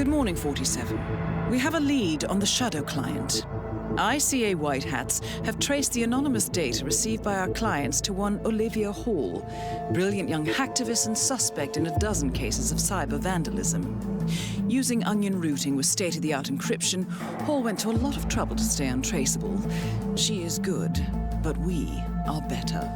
Good morning, 47. We have a lead on the Shadow client. ICA White Hats have traced the anonymous data received by our clients to one Olivia Hall, brilliant young hacktivist and suspect in a dozen cases of cyber vandalism. Using onion routing with state-of-the-art encryption, Hall went to a lot of trouble to stay untraceable. She is good, but we are better.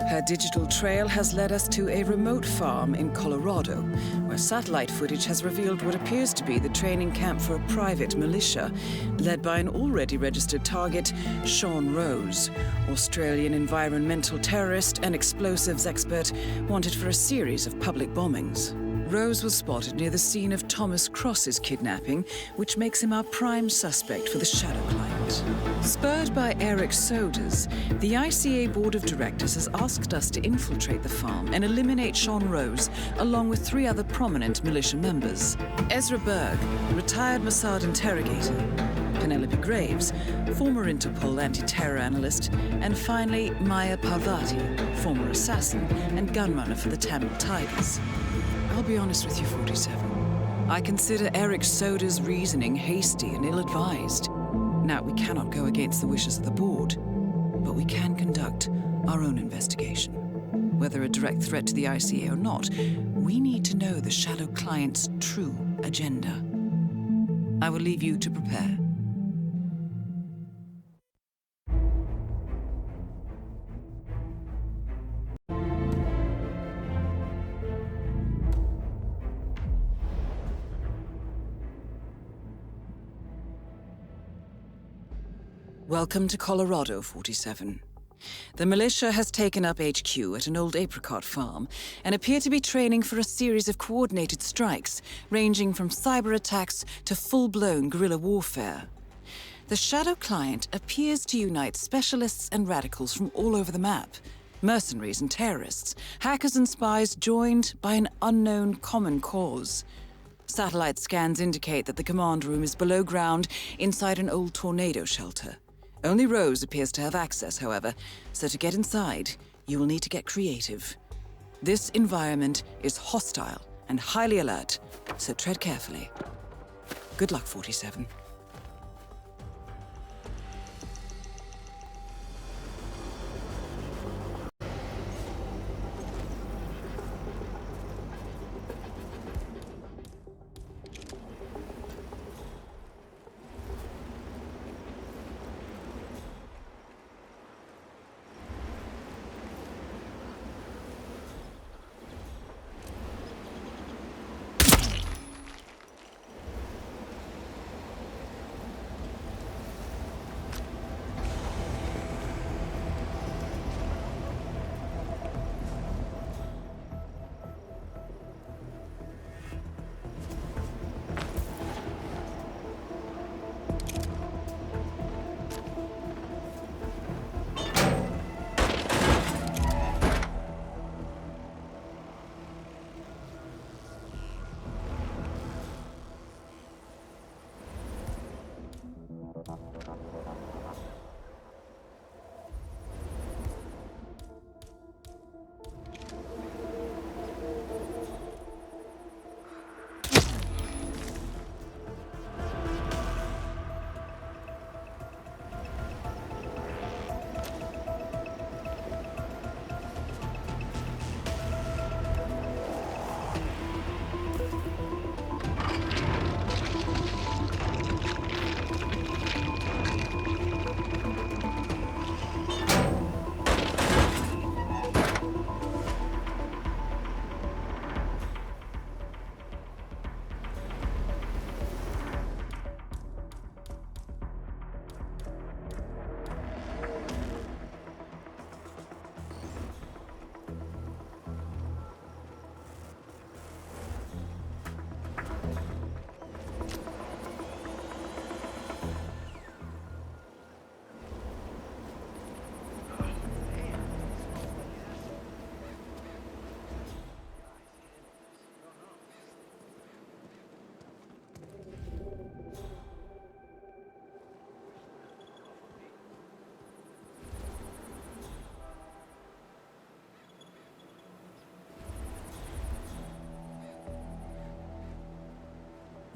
Her digital trail has led us to a remote farm in Colorado, where satellite footage has revealed what appears to be the training camp for a private militia, led by an already registered target, Sean Rose, Australian environmental terrorist and explosives expert wanted for a series of public bombings. Rose was spotted near the scene of Thomas Cross's kidnapping, which makes him our prime suspect for the Shadow client. Spurred by Eric Sodas, the ICA Board of Directors has asked us to infiltrate the farm and eliminate Sean Rose, along with 3 other prominent militia members. Ezra Berg, retired Mossad interrogator, Penelope Graves, former Interpol anti-terror analyst, and finally Maya Parvati, former assassin and gunrunner for the Tamil Tigers. I'll be honest with you, 47. I consider Eric Soda's reasoning hasty and ill-advised. Now, we cannot go against the wishes of the board, but we can conduct our own investigation. Whether a direct threat to the ICA or not, we need to know the Shadow client's true agenda. I will leave you to prepare. Welcome to Colorado, 47. The militia has taken up HQ at an old apricot farm and appear to be training for a series of coordinated strikes, ranging from cyber attacks to full-blown guerrilla warfare. The Shadow client appears to unite specialists and radicals from all over the map, mercenaries and terrorists, hackers and spies joined by an unknown common cause. Satellite scans indicate that the command room is below ground inside an old tornado shelter. Only Rose appears to have access, however, so to get inside, you will need to get creative. This environment is hostile and highly alert, so tread carefully. Good luck, 47.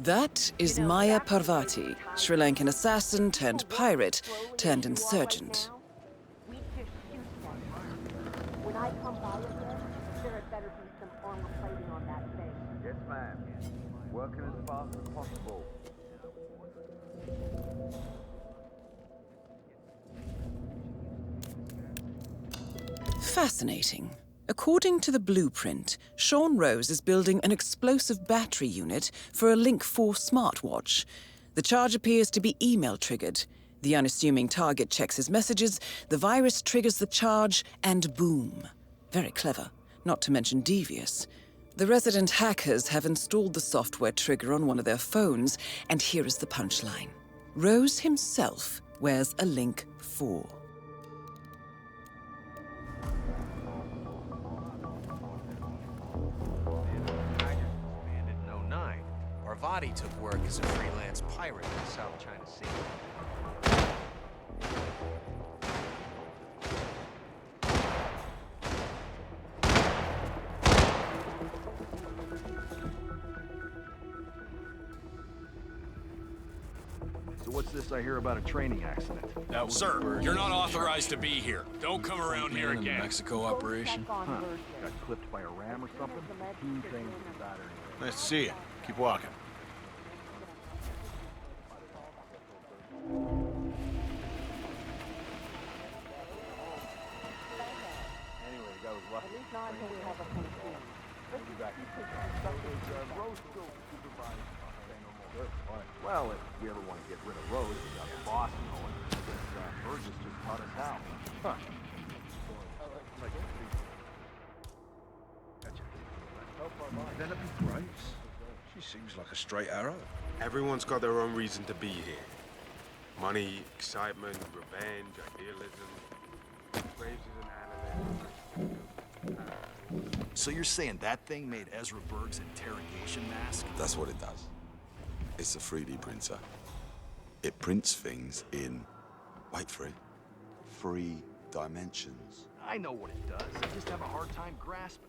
That is Maya Parvati, Sri Lankan assassin turned pirate turned insurgent. When I come by again, there had better be some armor plating on that thing. Yes, ma'am. Working as fast as possible. Fascinating. According to the blueprint, Sean Rose is building an explosive battery unit for a Link 4 smartwatch. The charge appears to be email-triggered. The unassuming target checks his messages, the virus triggers the charge, and boom. Very clever, not to mention devious. The resident hackers have installed the software trigger on one of their phones, and here is the punchline. Rose himself wears a Link 4. Disbanded in '09. Parvati took work as a freelance pirate in the South China Sea. So what's this I hear about a training accident? Sir, you're not authorized to be here. Don't come around here In the again. Mexico operation. Huh. Got clipped by a ram or something? Two things about her. Nice to see you. Keep walking. Anyway, the guy was lucky. At least not until we have a conclusion. We'll be back. Rose still supervised. Good. All right. Well, if we ever want to get rid of Rose, we got the boss going. Burgess just taught us how. Huh. Penelope Graves? She seems like a straight arrow. Everyone's got their own reason to be here. Money, excitement, revenge, idealism. Graves is an analyst. So you're saying that thing made Ezra Berg's interrogation mask? That's what it does. It's a 3D printer. It prints things in, wait for it, 3 dimensions. I know what it does. I just have a hard time grasping it.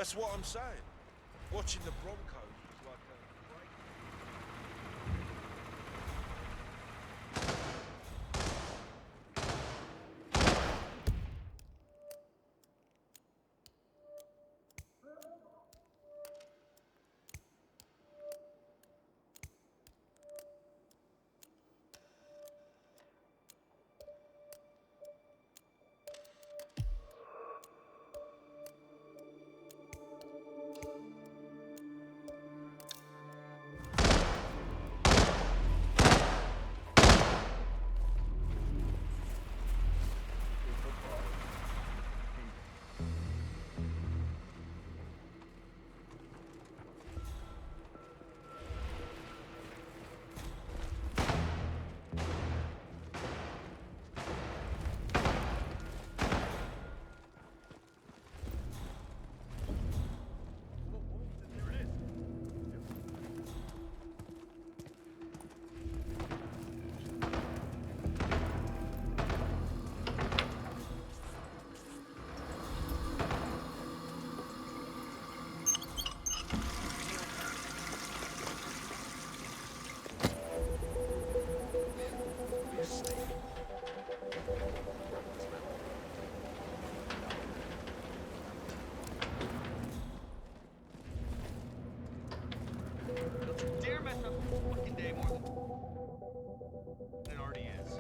That's what I'm saying. Watching the Broncos was like a break. Don't you dare mess up this fucking day more than it already is.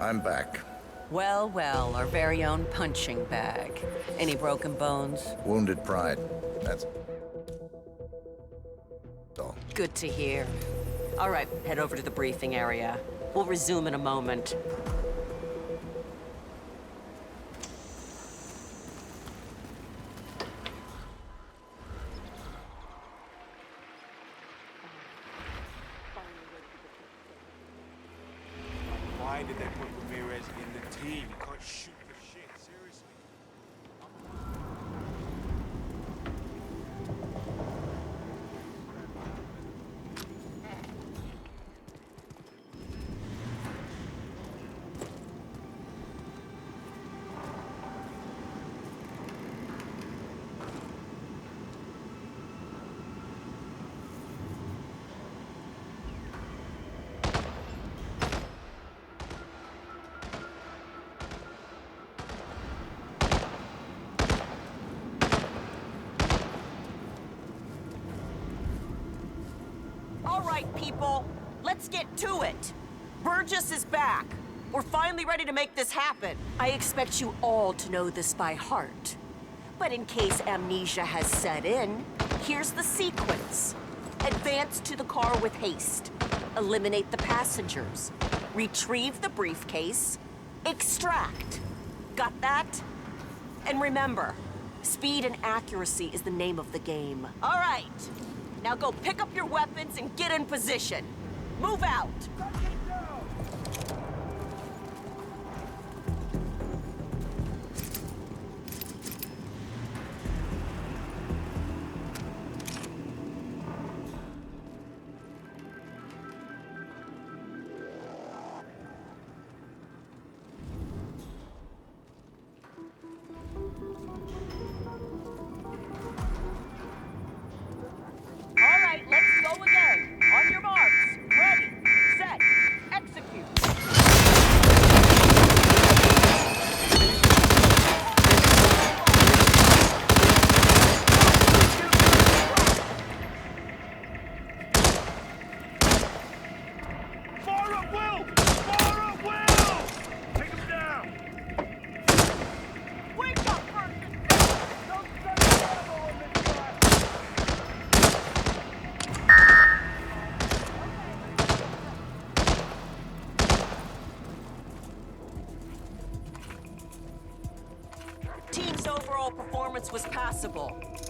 I'm back. Well, well, our very own punching bag. Any broken bones? Wounded pride. That's all. Good to hear. All right, head over to the briefing area. We'll resume in a moment. Why did they put Ramirez in the team? He can't shoot for shit, seriously. All right, people, let's get to it. Burgess is back. We're finally ready to make this happen. I expect you all to know this by heart. But in case amnesia has set in, here's the sequence. Advance to the car with haste. Eliminate the passengers. Retrieve the briefcase. Extract. Got that? And remember, speed and accuracy is the name of the game. All right. Now go pick up your weapons and get in position. Move out!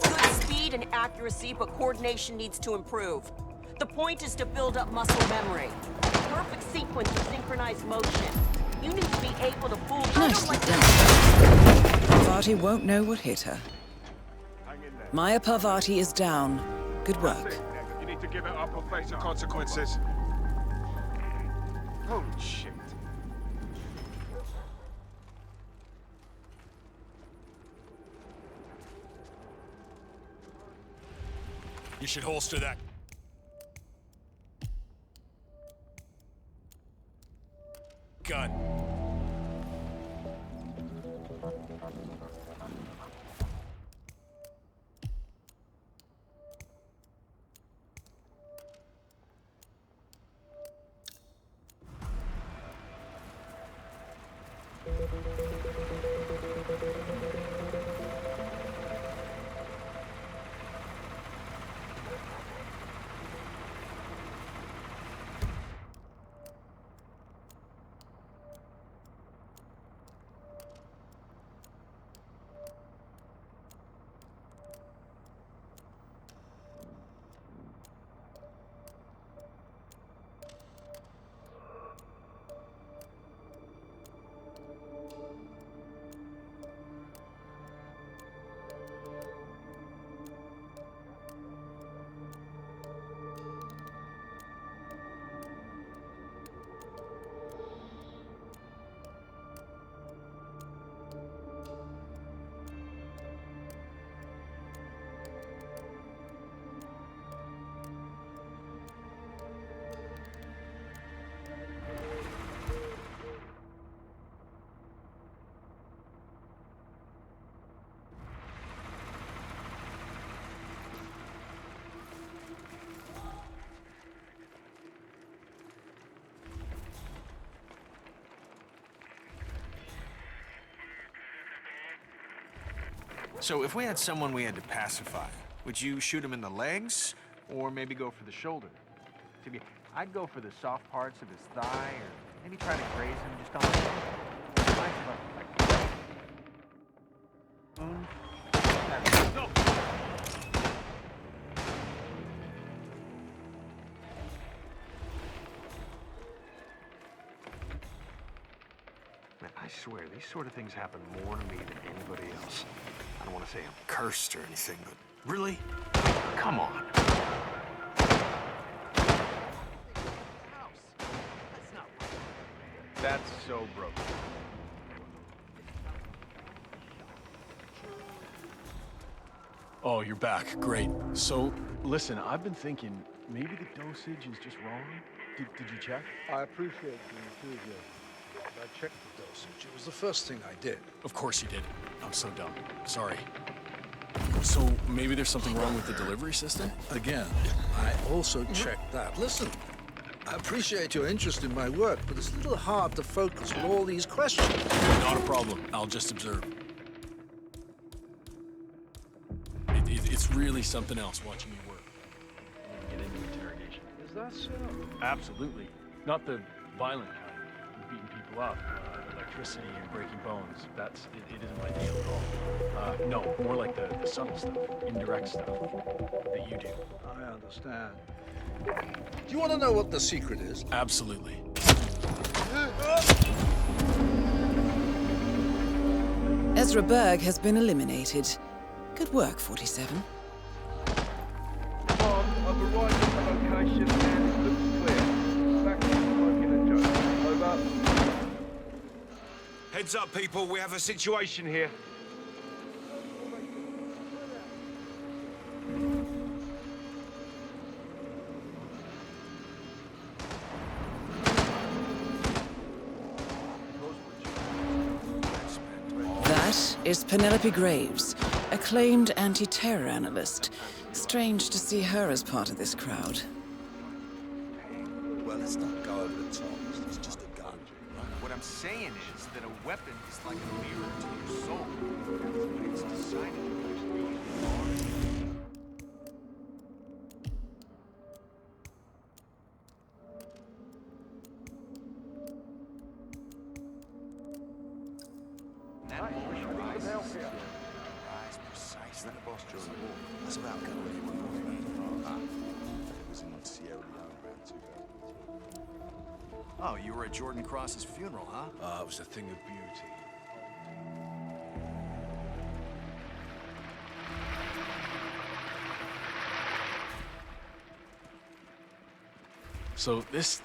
Good speed and accuracy, but coordination needs to improve. The point is to build up muscle memory. Perfect sequence of synchronized motion. You need to be able to fool Nicely done. Parvati won't know what hit her. Maya Parvati is down. Good work. You need to give it up or face the consequences. Holy shit. You should holster that. Gun. So if we had someone we had to pacify, would you shoot him in the legs, or maybe go for the shoulder? Maybe I'd go for the soft parts of his thigh, or maybe try to graze him just on the No. Man, I swear, these sort of things happen more to me than anybody else. I don't want to say I'm cursed or anything, but really? Come on. That's so broken. Oh, you're back. Great. So, listen, I've been thinking maybe the dosage is just wrong. Did you check? I appreciate the enthusiasm. I checked the dosage. It was the first thing I did. Of course you did. I'm so dumb. Sorry. So, maybe there's something wrong with the delivery system? Again, I also checked that. Listen, I appreciate your interest in my work, but it's a little hard to focus with all these questions. Not a problem. I'll just observe. It's really something else watching you work. Get into interrogation. Is that so? Absolutely. Not the violent kind. Beating people up, electricity and breaking bones. It isn't my deal at all. No, more like the subtle stuff, indirect stuff that you do. I understand. Do you want to know what the secret is? Absolutely. Ezra Berg has been eliminated. Good work, 47. I've arrived at the location and it looks clear. Back to smoking and joking. Over. Heads up, people. We have a situation here. That is Penelope Graves, acclaimed anti-terror analyst. Strange to see her as part of this crowd. Well, let's not go over the top. It's just a gun, right? What I'm saying is that a weapon is like a mirror to your soul. It's decided to push through rise precisely Is that the boss during the war? That's about go where you were moving. Ah, it was in Sierra Leone around 2002. Oh, you were at Jordan Cross's funeral, huh? It was a thing of beauty. So this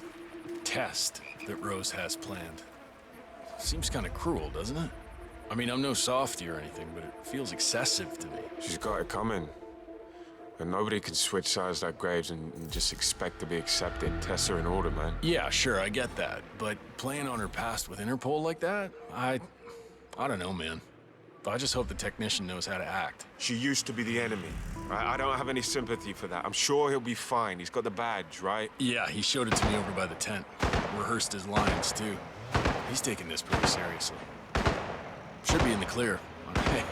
test that Rose has planned seems kind of cruel, doesn't it? I mean, I'm no softie or anything, but it feels excessive to me. She's got it coming. And nobody can switch sides like Graves and just expect to be accepted. Tests are in order, man. Yeah, sure, I get that. But playing on her past with Interpol like that? I don't know, man. I just hope the technician knows how to act. She used to be the enemy. I don't have any sympathy for that. I'm sure he'll be fine. He's got the badge, right? Yeah, he showed it to me over by the tent. Rehearsed his lines, too. He's taking this pretty seriously. Should be in the clear. Hey,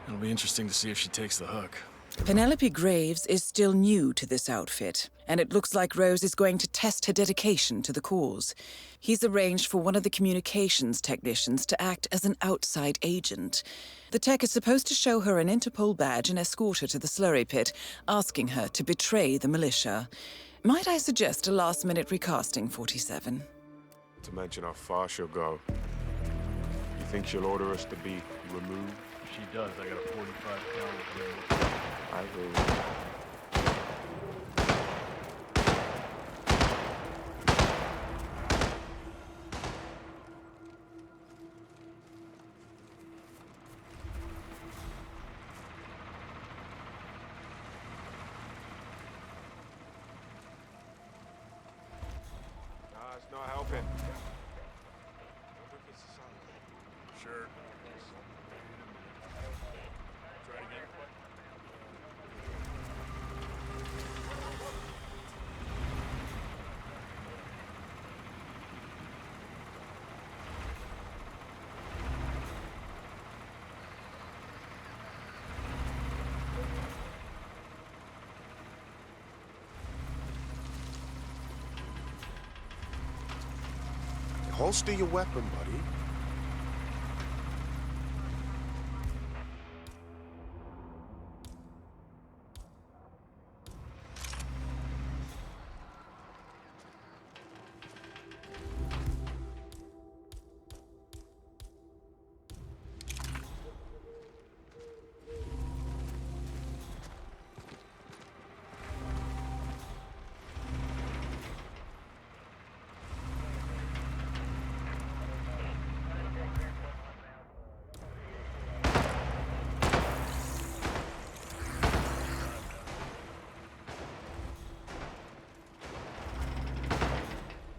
it'll be interesting to see if she takes the hook. Penelope Graves is still new to this outfit, and it looks like Rose is going to test her dedication to the cause. He's arranged for one of the communications technicians to act as an outside agent. The tech is supposed to show her an Interpol badge and escort her to the slurry pit, asking her to betray the militia. Might I suggest a last-minute recasting, 47? To mention how far she'll go. You think she'll order us to be removed? If she does, I got a 45 caliber. I will. Nah, it's not helping. Sure. Try it again. Holster your weapon, buddy.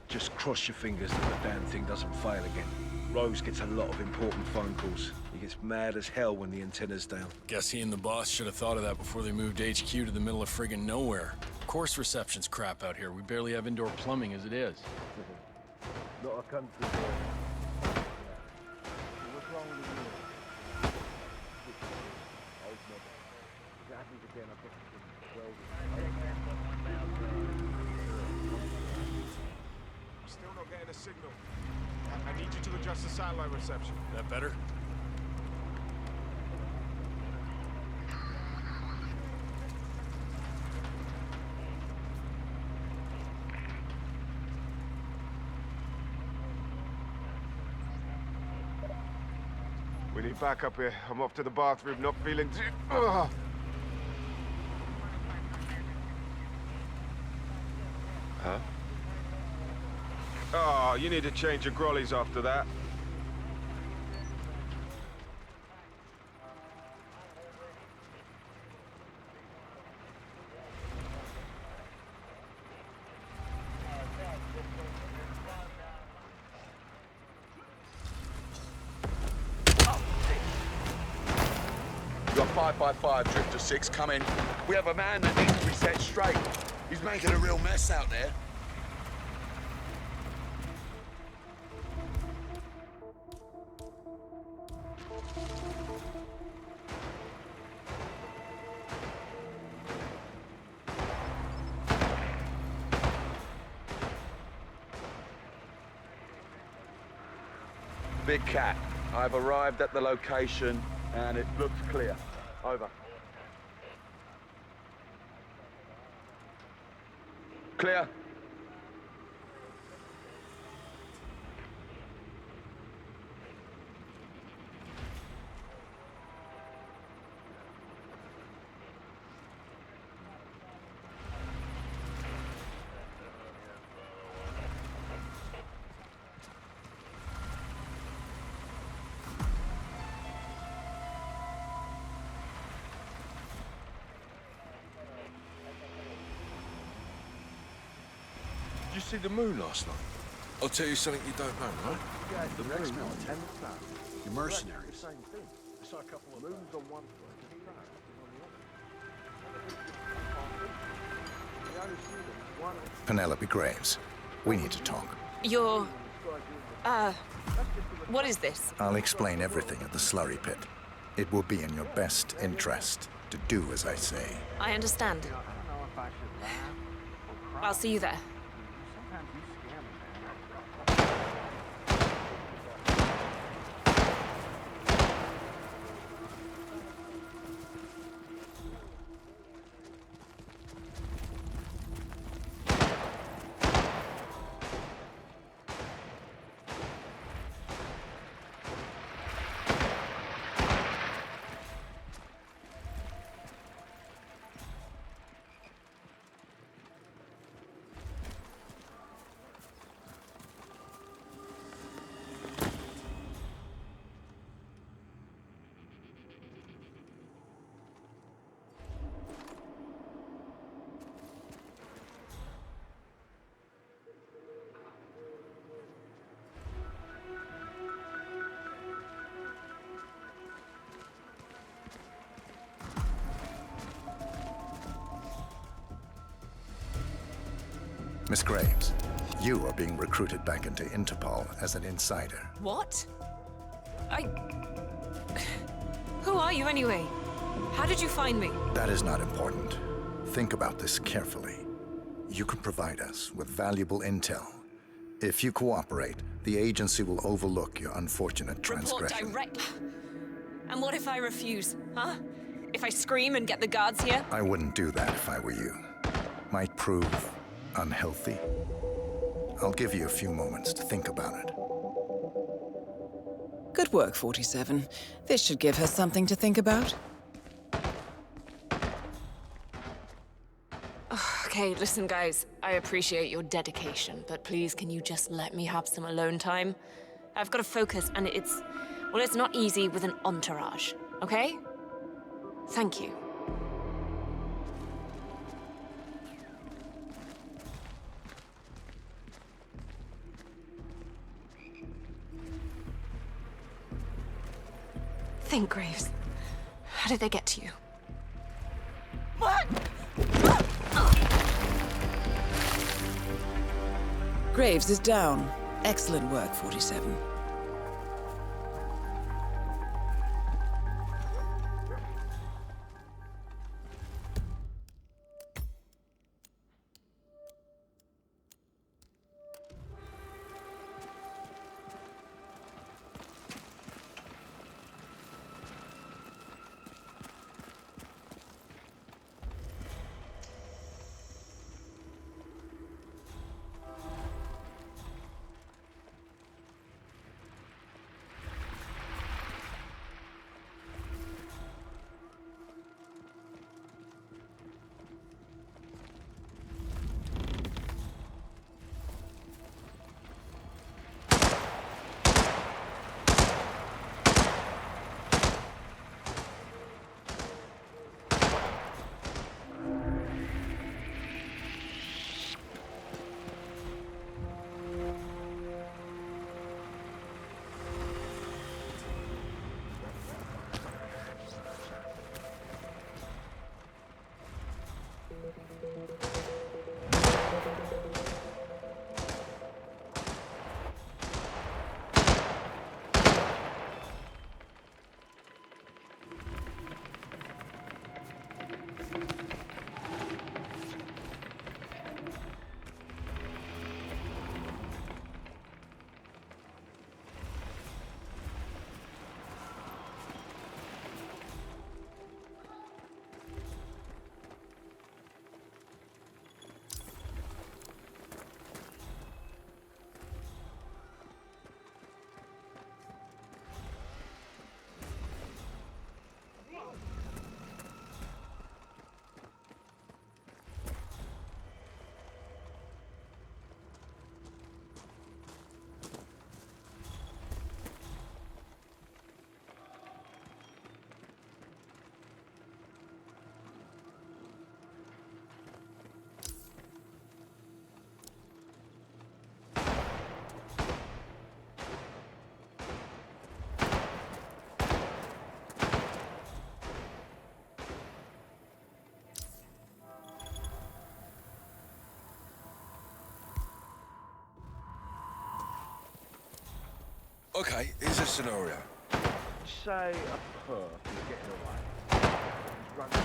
Just cross your fingers that the damn thing doesn't fail again. Rose gets a lot of important phone calls. He gets mad as hell when the antenna's down. Guess he and the boss should have thought of that before they moved HQ to the middle of friggin' nowhere. Of course reception's crap out here. We barely have indoor plumbing as it is. Not a country boy. What's wrong with you? If it happens again, I'll get I'm still not getting a signal. I need you to adjust the satellite reception. That better? We need backup here. I'm off to the bathroom, not feeling too... Ugh. Huh? Oh, you need to change your grollies after that. You got 5x5, Drifter 6, come in. We have a man that needs to be set straight. He's making a real mess out there. Big Cat, I've arrived at the location And it looks clear. Over. Clear. Did you see the moon last night? I'll tell you something you don't know, right? Yeah, The next moon. now, 10 stars. You're mercenaries. Same thing. I saw a couple of... Moon's on one side, the star is on the other. The only student, one Penelope Graves, we need to talk. You're... what is this? I'll explain everything at the slurry pit. It will be in your best interest to do as I say. I understand. I don't know if I should laugh or cry. I'll see you there. Sometimes you scare me, man. Miss Graves, you are being recruited back into Interpol as an insider. What? Who are you anyway? How did you find me? That is not important. Think about this carefully. You can provide us with valuable intel. If you cooperate, the agency will overlook your unfortunate transgression. Report direct. And what if I refuse, huh? If I scream and get the guards here? I wouldn't do that if I were you. Might prove unhealthy. I'll give you a few moments to think about it. Good work, 47. This should give her something to think about. Okay, listen guys, I appreciate your dedication, but please can you just let me have some alone time? I've got to focus and it's not easy with an entourage, okay? Thank you. Think, Graves. How did they get to you? What? Graves is down. Excellent work, 47. Okay, here's a scenario. Say a perp is getting away. He's running.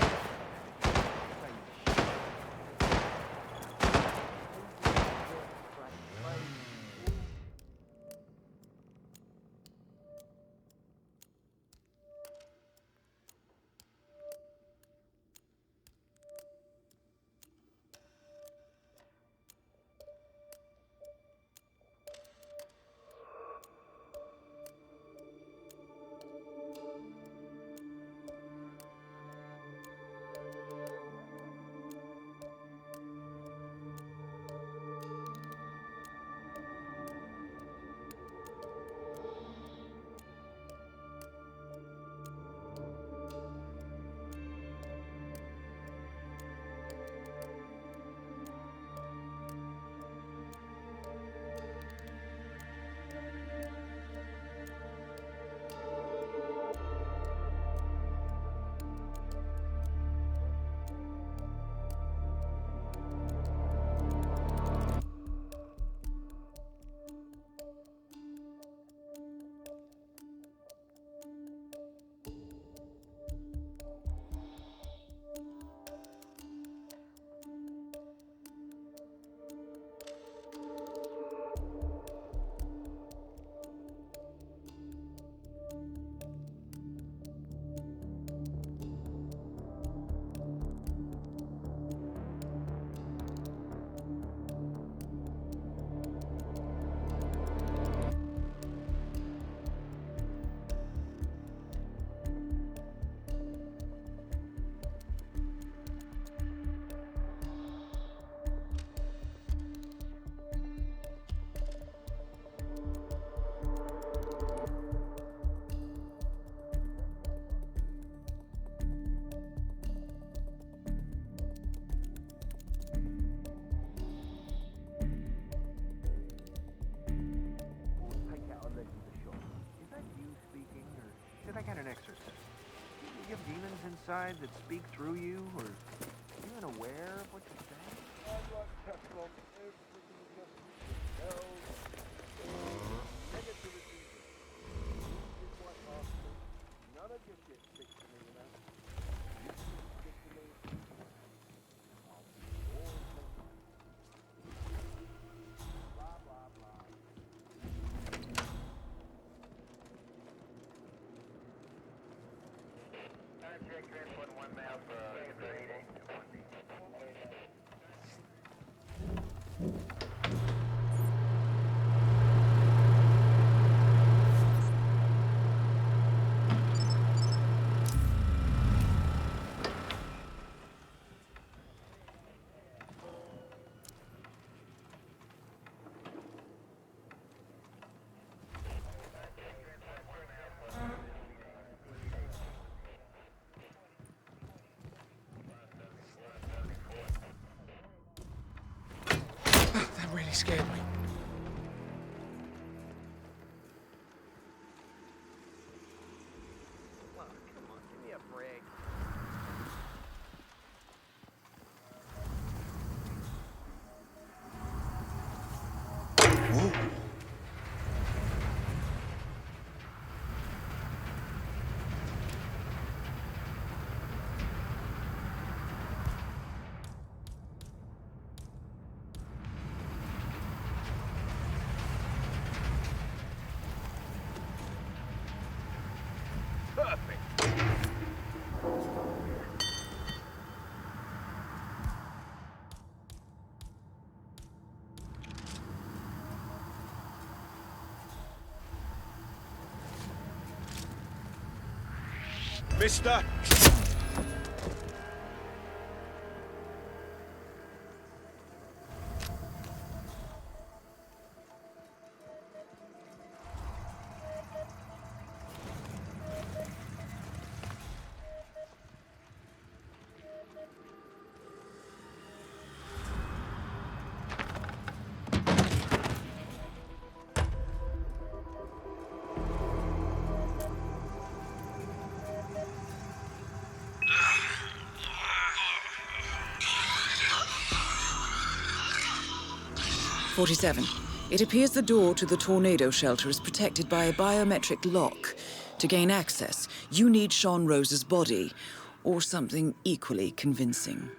Inside that speak through you, or are you unaware of what you're saying? Negativity. None of your shit sticks to me, you know? You stick to me. I'll be yours. Blah, blah, blah. That really scared me. Well, come on, give me a break. Whoa. Mister! "47. It appears the door to the tornado shelter is protected by a biometric lock. To gain access, you need Sean Rose's body, or something equally convincing.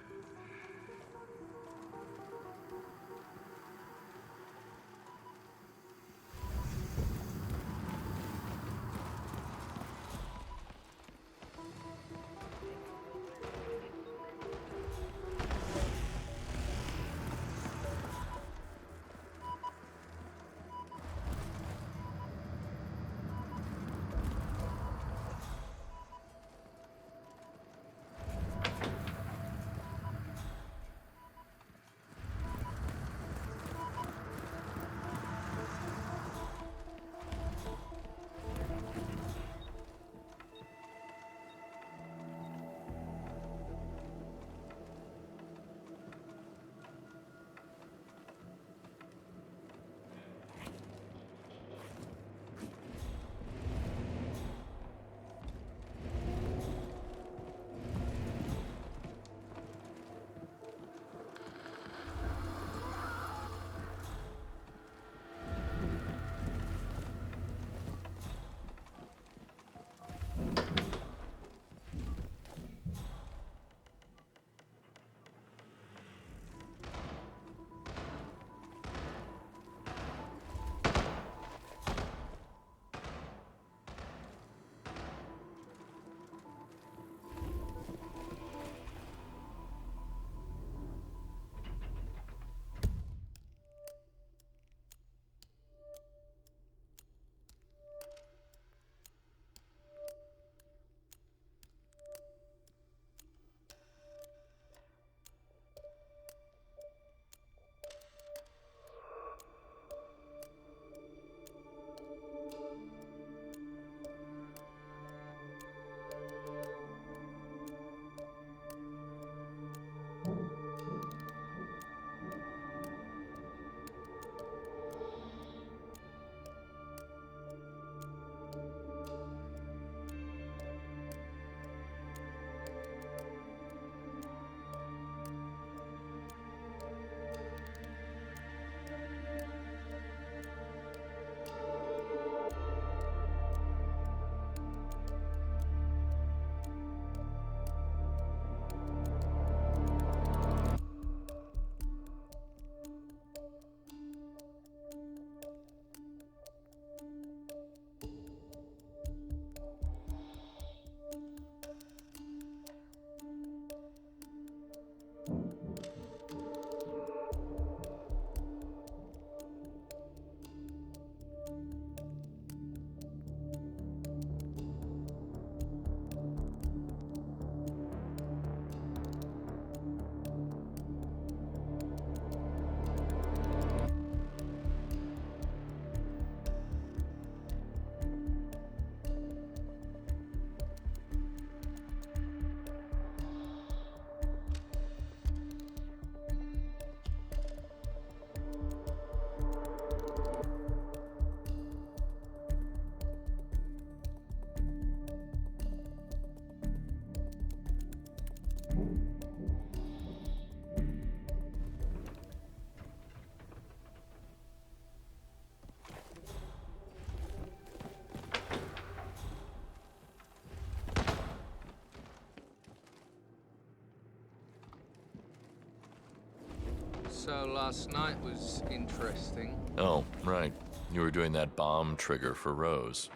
So last night was interesting. Oh, right. You were doing that bomb trigger for Rose.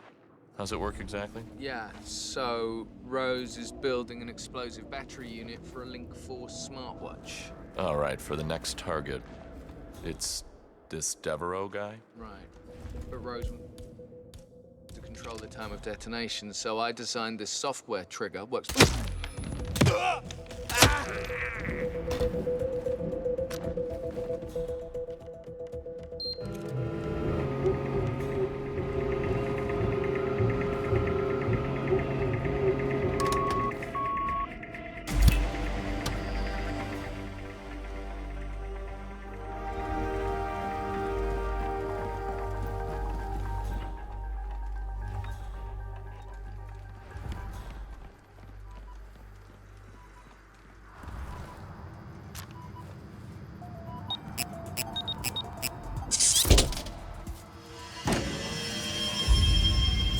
How's it work exactly? Yeah, so Rose is building an explosive battery unit for a Link 4 smartwatch. All right, for the next target. It's this Devereaux guy? Right. But Rose wants to control the time of detonation, so I designed this software trigger. Works.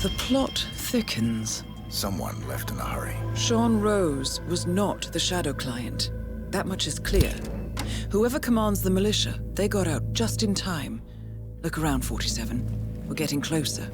The plot thickens. Someone left in a hurry. Sean Rose was not the Shadow Client. That much is clear. Whoever commands the militia, they got out just in time. Look around, 47. We're getting closer.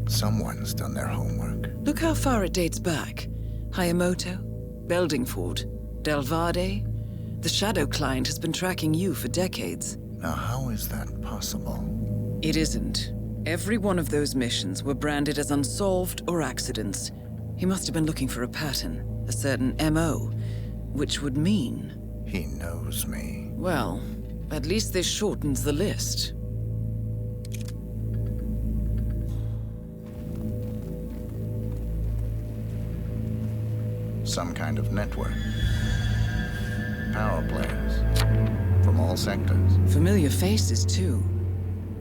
Someone's done their homework. Look how far it dates back. Hayamoto, Beldingford, Delvade. The Shadow Client has been tracking you for decades. Now, how is that possible? It isn't. Every one of those missions were branded as unsolved or accidents. He must have been looking for a pattern, a certain MO, which would mean... He knows me. Well, at least this shortens the list. Some kind of network. Power players. From all sectors. Familiar faces, too.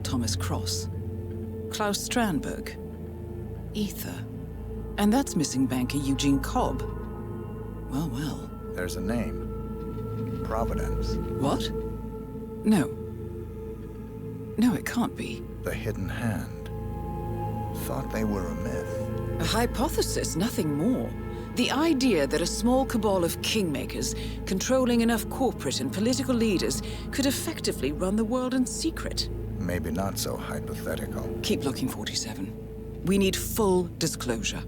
Thomas Cross. Klaus Strandberg. Ether. And that's missing banker Eugene Cobb. Well, well. There's a name. Providence. What? No. No, it can't be. The Hidden Hand. Thought they were a myth. A hypothesis, nothing more. The idea that a small cabal of kingmakers, controlling enough corporate and political leaders, could effectively run the world in secret. Maybe not so hypothetical. Keep looking, 47. We need full disclosure.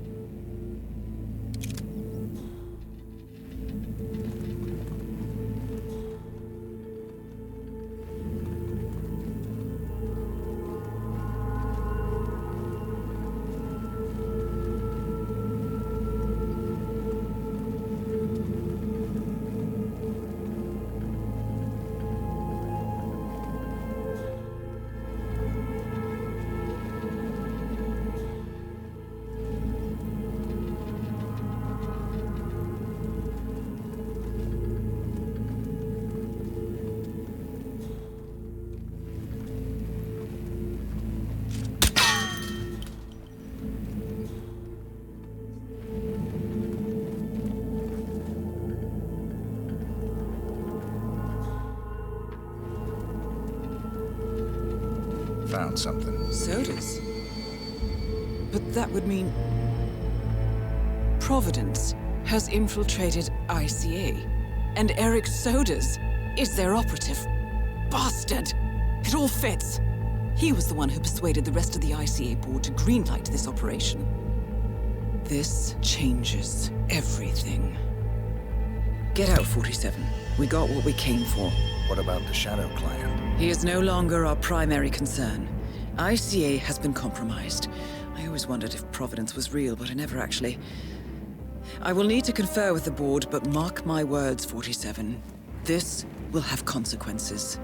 Found something. Sodas? But that would mean... Providence has infiltrated ICA. And Eric Sodas is their operative. Bastard! It all fits. He was the one who persuaded the rest of the ICA board to greenlight this operation. This changes everything. Get out, 47. We got what we came for. What about the Shadow Client? He is no longer our primary concern. ICA has been compromised. I always wondered if Providence was real, but I never actually... I will need to confer with the board, but mark my words, 47. This will have consequences.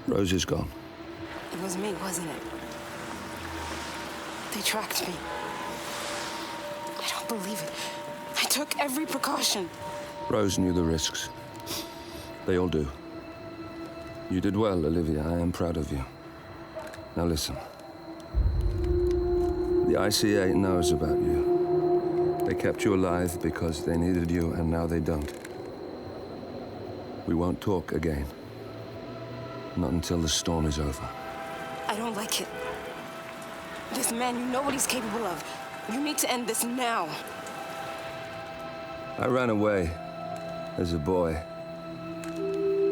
Rose is gone. It was me, wasn't it? They tracked me. I don't believe it. I took every precaution. Rose knew the risks. They all do. You did well, Olivia. I am proud of you. Now listen. The ICA knows about you. They kept you alive because they needed you, and now they don't. We won't talk again. Not until the storm is over. I don't like it. This man, you know what he's capable of. You need to end this now. I ran away as a boy.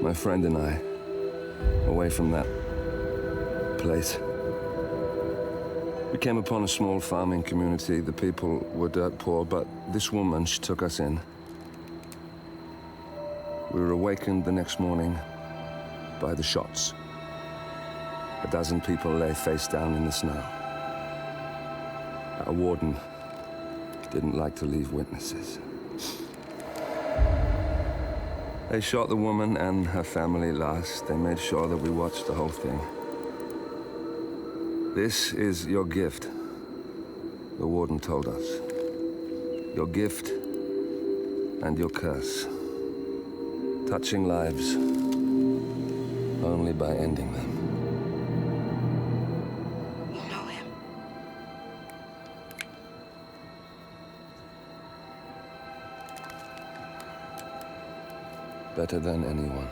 My friend and I, away from that place. We came upon a small farming community. The people were dirt poor, but this woman, she took us in. We were awakened the next morning by the shots. A dozen people lay face down in the snow. Our warden didn't like to leave witnesses. They shot the woman and her family last. They made sure that we watched the whole thing. This is your gift, the warden told us. Your gift and your curse. Touching lives only by ending them. You know him. Better than anyone.